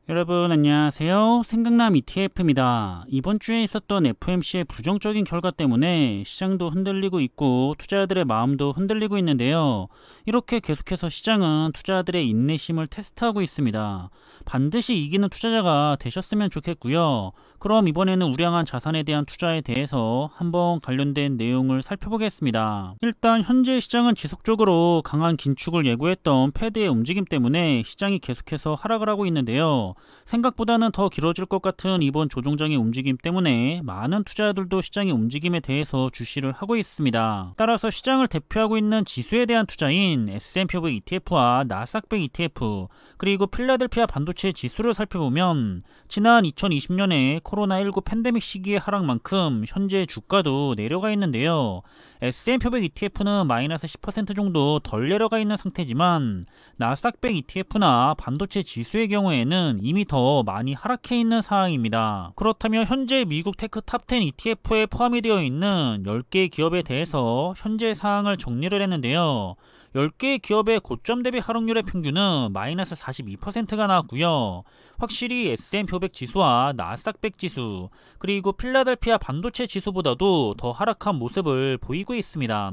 여러분 안녕하세요. 생각남 ETF입니다. 이번 주에 있었던 FOMC의 부정적인 결과 때문에 시장도 흔들리고 있고 투자자들의 마음도 흔들리고 있는데요. 이렇게 계속해서 시장은 투자자들의 인내심을 테스트하고 있습니다. 반드시 이기는 투자자가 되셨으면 좋겠고요. 그럼 이번에는 우량한 자산에 대한 투자에 대해서 한번 관련된 내용을 살펴보겠습니다. 일단 현재 시장은 지속적으로 강한 긴축을 예고했던 패드의 움직임 때문에 시장이 계속해서 하락을 하고 있는데요. 생각보다는 더 길어질 것 같은 이번 조종장의 움직임 때문에 많은 투자자들도 시장의 움직임에 대해서 주시를 하고 있습니다. 따라서 시장을 대표하고 있는 지수에 대한 투자인 S&P 500 ETF와 나스닥 100 ETF 그리고 필라델피아 반도체 지수를 살펴보면 지난 2020년에 코로나19 팬데믹 시기의 하락만큼 현재 주가도 내려가 있는데요. S&P 500 ETF는 마이너스 10% 정도 덜 내려가 있는 상태지만 나스닥 100 ETF나 반도체 지수의 경우에는 이미 더 많이 하락해 있는 상황입니다. 그렇다면 현재 미국 테크 탑10 ETF에 포함이 되어 있는 10개 기업에 대해서 현재 사항을 정리를 했는데요. 10개 기업의 고점 대비 하락률의 평균은 마이너스 42%가 나왔고요. 확실히 S&P 500 지수와 나스닥 100 지수 그리고 필라델피아 반도체 지수보다도 더 하락한 모습을 보이고 있습니다.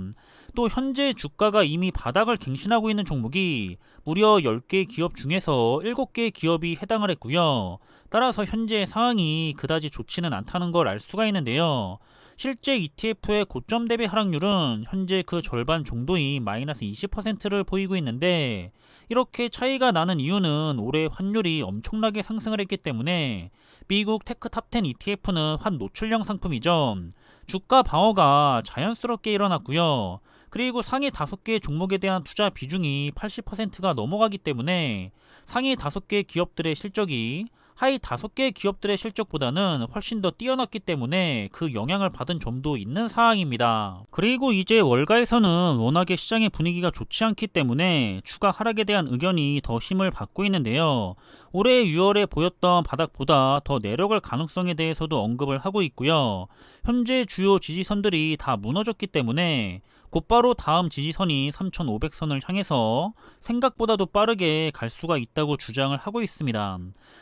또 현재 주가가 이미 바닥을 갱신하고 있는 종목이 무려 10개 기업 중에서 7개 기업이 해당을 했고요. 따라서 현재 상황이 그다지 좋지는 않다는 걸 알 수가 있는데요. 실제 ETF의 고점 대비 하락률은 현재 그 절반 정도인 마이너스 20%를 보이고 있는데 이렇게 차이가 나는 이유는 올해 환율이 엄청나게 상승을 했기 때문에 미국 테크 탑10 ETF는 환 노출형 상품이죠. 주가 방어가 자연스럽게 일어났고요. 그리고 상위 5개 종목에 대한 투자 비중이 80%가 넘어가기 때문에 상위 5개 기업들의 실적이 하위 5개 기업들의 실적보다는 훨씬 더 뛰어났기 때문에 그 영향을 받은 점도 있는 상황입니다. 그리고 이제 월가에서는 워낙에 시장의 분위기가 좋지 않기 때문에 추가 하락에 대한 의견이 더 힘을 받고 있는데요. 올해 6월에 보였던 바닥보다 더 내려갈 가능성에 대해서도 언급을 하고 있고요. 현재 주요 지지선들이 다 무너졌기 때문에 곧바로 다음 지지선이 3,500선을 향해서 생각보다도 빠르게 갈 수가 있다고 주장을 하고 있습니다.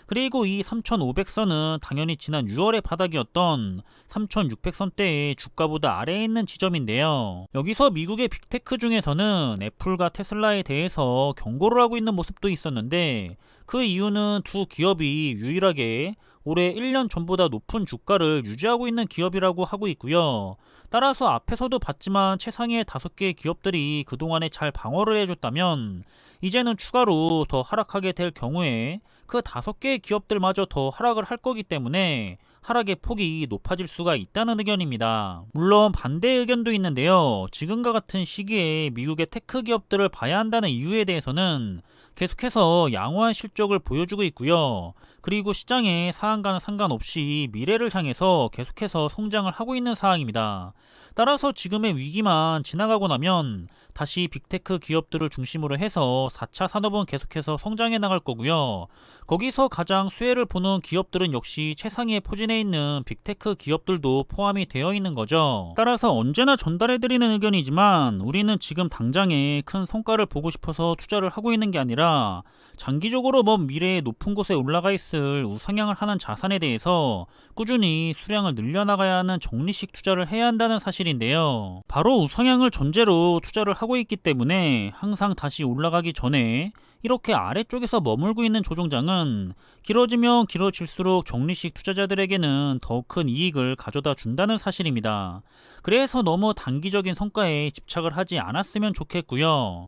그리고 이 3,500선은 당연히 지난 6월의 바닥이었던 3,600선대의 주가보다 아래에 있는 지점인데요. 여기서 미국의 빅테크 중에서는 애플과 테슬라에 대해서 경고를 하고 있는 모습도 있었는데 그 이유는 두 기업이 유일하게 올해 1년 전보다 높은 주가를 유지하고 있는 기업이라고 하고 있고요. 따라서 앞에서도 봤지만 최상위의 5개 기업들이 그동안에 잘 방어를 해줬다면 이제는 추가로 더 하락하게 될 경우에 그 5개의 기업들마저 더 하락을 할 거기 때문에 하락의 폭이 높아질 수가 있다는 의견입니다. 물론 반대 의견도 있는데요. 지금과 같은 시기에 미국의 테크 기업들을 봐야 한다는 이유에 대해서는 계속해서 양호한 실적을 보여주고 있고요. 그리고 시장의 상한가는 상관없이 미래를 향해서 계속해서 성장을 하고 있는 상황입니다. 따라서 지금의 위기만 지나가고 나면 다시 빅테크 기업들을 중심으로 해서 4차 산업은 계속해서 성장해 나갈 거고요. 거기서 가장 수혜를 보는 기업들은 역시 최상위에 포진해 있는 빅테크 기업들도 포함이 되어 있는 거죠. 따라서 언제나 전달해드리는 의견이지만 우리는 지금 당장에 큰 성과를 보고 싶어서 투자를 하고 있는 게 아니라 장기적으로 먼 미래에 높은 곳에 올라가 있을 우상향을 하는 자산에 대해서 꾸준히 수량을 늘려나가야 하는 적리식 투자를 해야 한다는 사실인데요. 바로 우상향을 전제로 투자를 하고 있기 때문에 항상 다시 올라가기 전에 이렇게 아래쪽에서 머물고 있는 조종장은 길어지면 길어질수록 적리식 투자자들에게는 더 큰 이익을 가져다 준다는 사실입니다. 그래서 너무 단기적인 성과에 집착을 하지 않았으면 좋겠고요.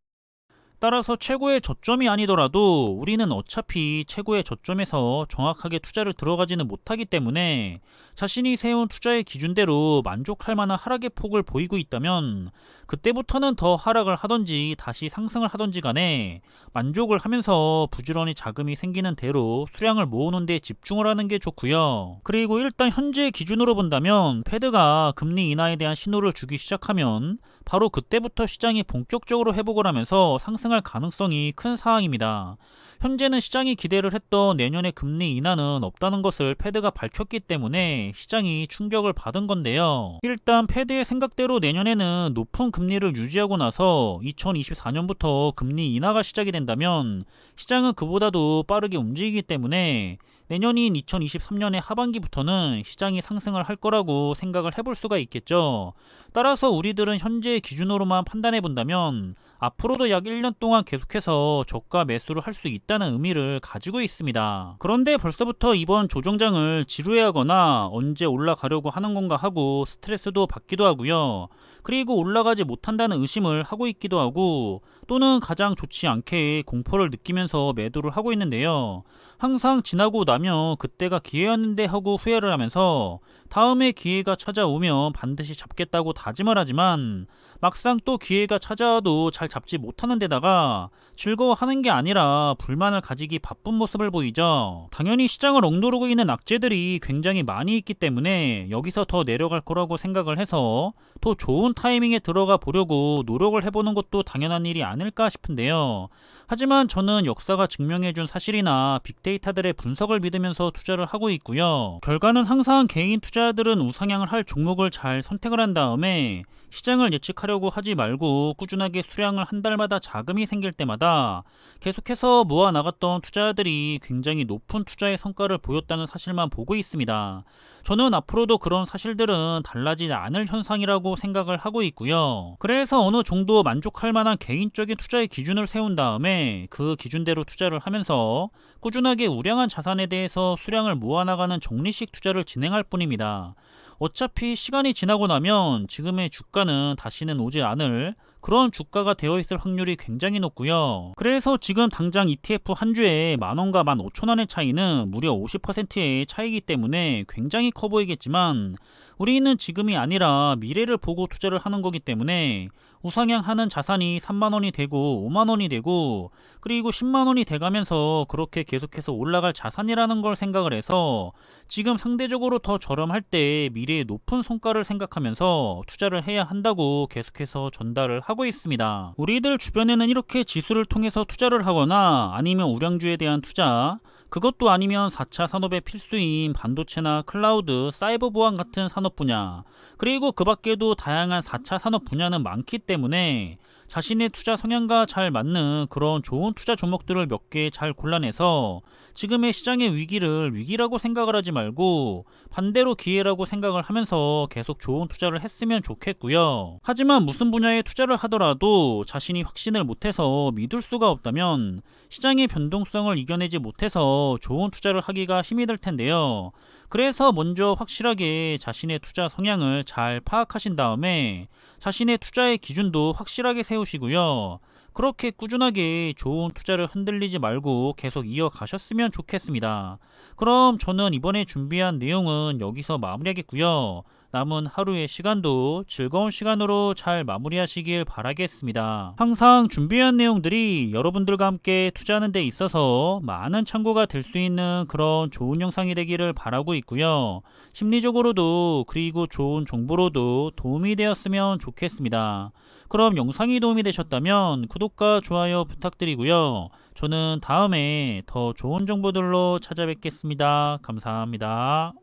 따라서 최고의 저점이 아니더라도 우리는 어차피 최고의 저점에서 정확하게 투자를 들어가지는 못하기 때문에 자신이 세운 투자의 기준대로 만족할 만한 하락의 폭을 보이고 있다면 그때부터는 더 하락을 하던지 다시 상승을 하던지 간에 만족을 하면서 부지런히 자금이 생기는 대로 수량을 모으는 데 집중을 하는 게 좋고요. 그리고 일단 현재 기준으로 본다면 패드가 금리 인하에 대한 신호를 주기 시작하면 바로 그때부터 시장이 본격적으로 회복을 하면서 상승을 상승할 가능성이 큰 사항입니다. 현재는 시장이 기대를 했던 내년의 금리 인하는 없다는 것을 패드가 밝혔기 때문에 시장이 충격을 받은 건데요. 일단 패드의 생각대로 내년에는 높은 금리를 유지하고 나서 2024년부터 금리 인하가 시작이 된다면 시장은 그보다도 빠르게 움직이기 때문에 내년인 2023년의 하반기부터는 시장이 상승을 할 거라고 생각을 해볼 수가 있겠죠. 따라서 우리들은 현재의 기준으로만 판단해 본다면 앞으로도 약 1년 동안 계속해서 저가 매수를 할 수 있다는 의미를 가지고 있습니다. 그런데 벌써부터 이번 조정장을 지루해하거나 언제 올라가려고 하는 건가 하고 스트레스도 받기도 하고요. 그리고 올라가지 못한다는 의심을 하고 있기도 하고 또는 가장 좋지 않게 공포를 느끼면서 매도를 하고 있는데요. 항상 지나고 나면 그때가 기회였는데 하고 후회를 하면서 다음에 기회가 찾아오면 반드시 잡겠다고 다짐을 하지만 막상 또 기회가 찾아와도 잘 잡지 못하는 데다가 즐거워하는 게 아니라 불만을 가지기 바쁜 모습을 보이죠. 당연히 시장을 억누르고 있는 악재들이 굉장히 많이 있기 때문에 여기서 더 내려갈 거라고 생각을 해서 더 좋은 타이밍에 들어가 보려고 노력을 해보는 것도 당연한 일이 아닐까 싶은데요. 하지만 저는 역사가 증명해준 사실이나 빅데이터들의 분석을 믿으면서 투자를 하고 있고요. 결과는 항상 개인 투자자들은 우상향을 할 종목을 잘 선택을 한 다음에 시장을 예측하려고 하지 말고 꾸준하게 수량을 한 달마다 자금이 생길 때마다 계속해서 모아 나갔던 투자자들이 굉장히 높은 투자의 성과를 보였다는 사실만 보고 있습니다. 저는 앞으로도 그런 사실들은 달라지지 않을 현상이라고 생각을 하고 있고요. 그래서 어느 정도 만족할 만한 개인적인 투자의 기준을 세운 다음에 그 기준대로 투자를 하면서 꾸준하게 우량한 자산에 대해서 수량을 모아나가는 적리식 투자를 진행할 뿐입니다. 어차피 시간이 지나고 나면 지금의 주가는 다시는 오지 않을 그런 주가가 되어 있을 확률이 굉장히 높고요. 그래서 지금 당장 ETF 한 주에 만원과 15,000원의 차이는 무려 50%의 차이이기 때문에 굉장히 커 보이겠지만 우리는 지금이 아니라 미래를 보고 투자를 하는 거기 때문에 우상향하는 자산이 3만원이 되고 5만원이 되고 그리고 10만원이 돼가면서 그렇게 계속해서 올라갈 자산이라는 걸 생각을 해서 지금 상대적으로 더 저렴할 때 미래의 높은 성과를 생각하면서 투자를 해야 한다고 계속해서 전달을 하고 있습니다. 우리들 주변에는 이렇게 지수를 통해서 투자를 하거나 아니면 우량주에 대한 투자, 그것도 아니면 4차 산업의 필수인 반도체나 클라우드, 사이버 보안 같은 산업 분야, 그리고 그 밖에도 다양한 4차 산업 분야는 많기 때문에 자신의 투자 성향과 잘 맞는 그런 좋은 투자 종목들을 몇 개 잘 골라내서 지금의 시장의 위기를 위기라고 생각을 하지 말고 반대로 기회라고 생각을 하면서 계속 좋은 투자를 했으면 좋겠고요. 하지만 무슨 분야에 투자를 하더라도 자신이 확신을 못해서 믿을 수가 없다면 시장의 변동성을 이겨내지 못해서 좋은 투자를 하기가 힘이 들 텐데요. 그래서 먼저 확실하게 자신의 투자 성향을 잘 파악하신 다음에 자신의 투자의 기준도 확실하게 세우시고요. 그렇게 꾸준하게 좋은 투자를 흔들리지 말고 계속 이어가셨으면 좋겠습니다. 그럼 저는 이번에 준비한 내용은 여기서 마무리하겠고요. 남은 하루의 시간도 즐거운 시간으로 잘 마무리하시길 바라겠습니다. 항상 준비한 내용들이 여러분들과 함께 투자하는 데 있어서 많은 참고가 될 수 있는 그런 좋은 영상이 되기를 바라고 있고요. 심리적으로도 그리고 좋은 정보로도 도움이 되었으면 좋겠습니다. 그럼 영상이 도움이 되셨다면 구독과 좋아요 부탁드리고요. 저는 다음에 더 좋은 정보들로 찾아뵙겠습니다. 감사합니다.